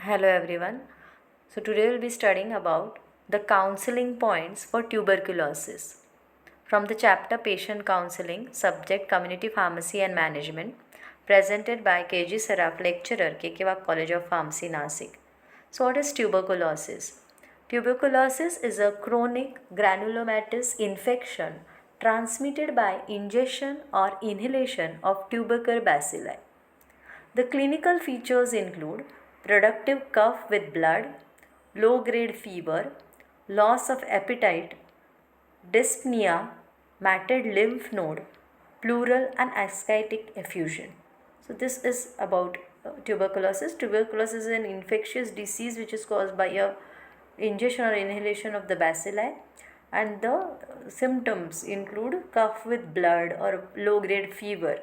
Hello everyone. So today we'll be studying about the counseling points for tuberculosis from the chapter Patient Counseling, subject Community Pharmacy and Management, presented by KG Saraf, lecturer, KK College of Pharmacy, Nasik. So what is tuberculosis? Tuberculosis is a chronic granulomatous infection transmitted by ingestion or inhalation of tubercle bacilli. The clinical features include productive cough with blood, low grade fever, loss of appetite, dyspnea, matted lymph node, pleural and ascitic effusion. So, this is about tuberculosis. Tuberculosis is an infectious disease which is caused by a ingestion or inhalation of the bacilli, and the symptoms include cough with blood or low grade fever,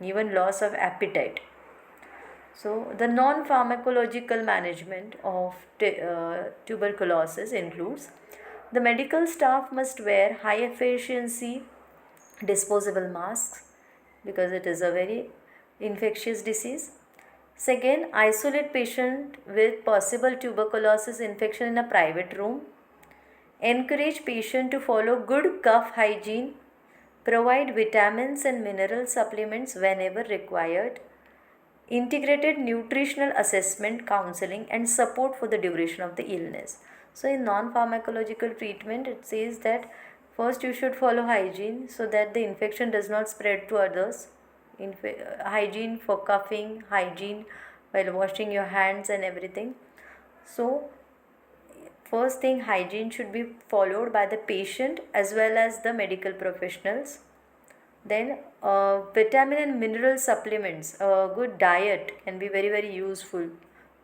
even loss of appetite. So, the non pharmacological management of tuberculosis includes the medical staff must wear high efficiency disposable masks because it is a very infectious disease. Second, isolate patient with possible tuberculosis infection in a private room. Encourage patient to follow good cough hygiene. Provide vitamins and mineral supplements whenever required. Integrated nutritional assessment, counseling, and support for the duration of the illness. So, in non pharmacological treatment, it says that first you should follow hygiene so that the infection does not spread to others. Hygiene for coughing, hygiene while washing your hands, and everything. So, first thing, hygiene should be followed by the patient as well as the medical professionals. Then vitamin and mineral supplements, a good diet can be very useful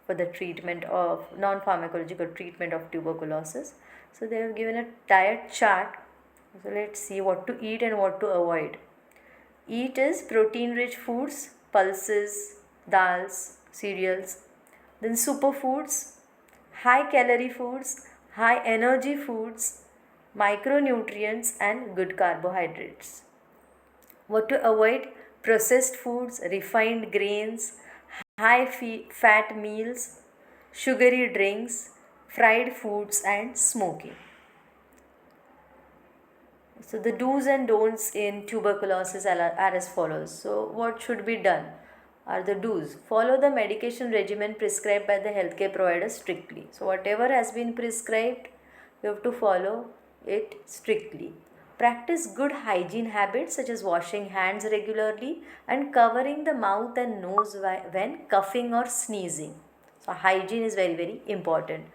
for the treatment of non-pharmacological treatment of tuberculosis. So they have given a diet chart. So let's see what to eat and what to avoid. Eat is protein rich foods, pulses, dals, cereals. Then superfoods, high calorie foods, high energy foods, micronutrients and good carbohydrates. What to avoid? Processed foods, refined grains, high fat meals, sugary drinks, fried foods, and smoking. So, the do's and don'ts in tuberculosis are as follows. So, what should be done? Are the do's. Follow the medication regimen prescribed by the healthcare provider strictly. So, whatever has been prescribed, you have to follow it strictly. Practice good hygiene habits such as washing hands regularly and covering the mouth and nose when coughing or sneezing. So, hygiene is very important.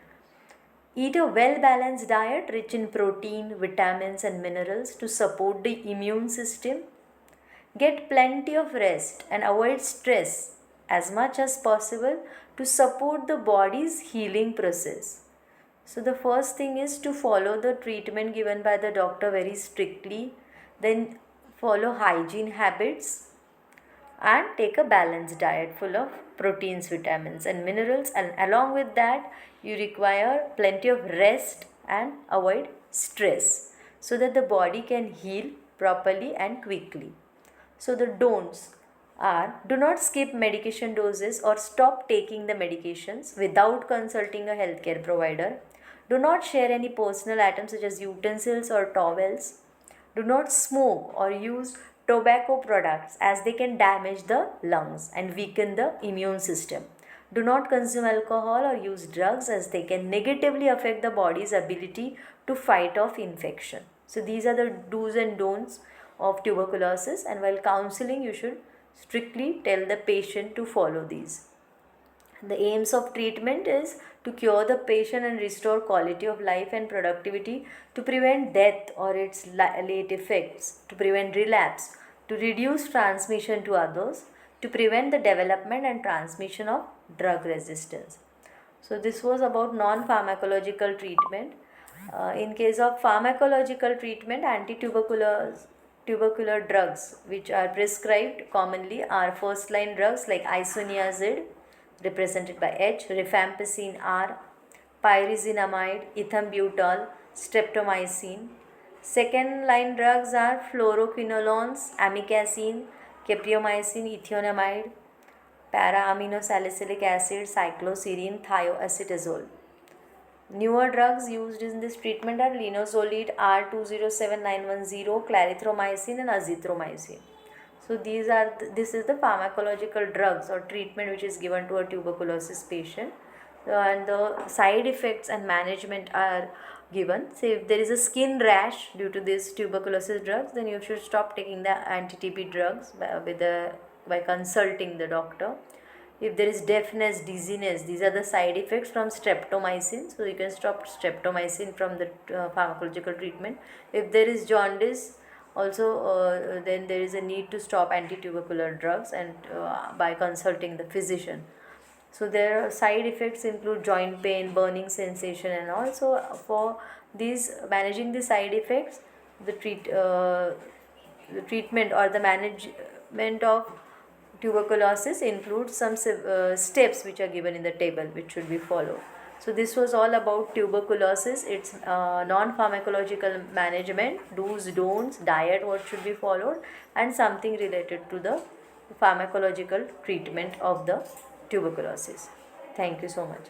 Eat a well balanced diet rich in protein, vitamins, and minerals to support the immune system. Get plenty of rest and avoid stress as much as possible to support the body's healing process. So, the first thing is to follow the treatment given by the doctor very strictly, then follow hygiene habits and take a balanced diet full of proteins, vitamins, and minerals. And along with that, you require plenty of rest and avoid stress so that the body can heal properly and quickly. So, the don'ts are do not skip medication doses or stop taking the medications without consulting a healthcare provider. Do not share any personal items such as utensils or towels. Do not smoke or use tobacco products as they can damage the lungs and weaken the immune system. Do not consume alcohol or use drugs as they can negatively affect the body's ability to fight off infection. So these are the do's and don'ts of tuberculosis, and while counseling you should strictly tell the patient to follow these. The aims of treatment is to cure the patient and restore quality of life and productivity, to prevent death or its late effects, to prevent relapse, to reduce transmission to others, to prevent the development and transmission of drug resistance. So, this was about non pharmacological treatment. In case of pharmacological treatment, tubercular drugs which are prescribed commonly are first line drugs like isoniazid, represented by H, rifampicin R, pyrazinamide, ethambutol, streptomycin. Second line drugs are fluoroquinolones, amikacin, capreomycin, ethionamide. para-aminosalicylic acid, cycloserine, thioacetazole. Newer drugs used in this treatment are linezolid, R207910, clarithromycin and azithromycin. So this is the pharmacological drugs or treatment which is given to a tuberculosis patient, and the side effects and management are given. So if there is a skin rash due to these tuberculosis drugs, then you should stop taking the anti-TB drugs by consulting the doctor. If there is deafness, dizziness, these are the side effects from streptomycin. So you can stop streptomycin from the pharmacological treatment. If there is jaundice, also then there is a need to stop anti-tubercular drugs and by consulting the physician. So their side effects include joint pain, burning sensation, and also for these managing the side effects, the treatment or the management of tuberculosis includes some steps which are given in the table which should be followed. So this was all about tuberculosis, its non-pharmacological management, do's, don'ts, diet, what should be followed, and something related to the pharmacological treatment of the tuberculosis. Thank you so much.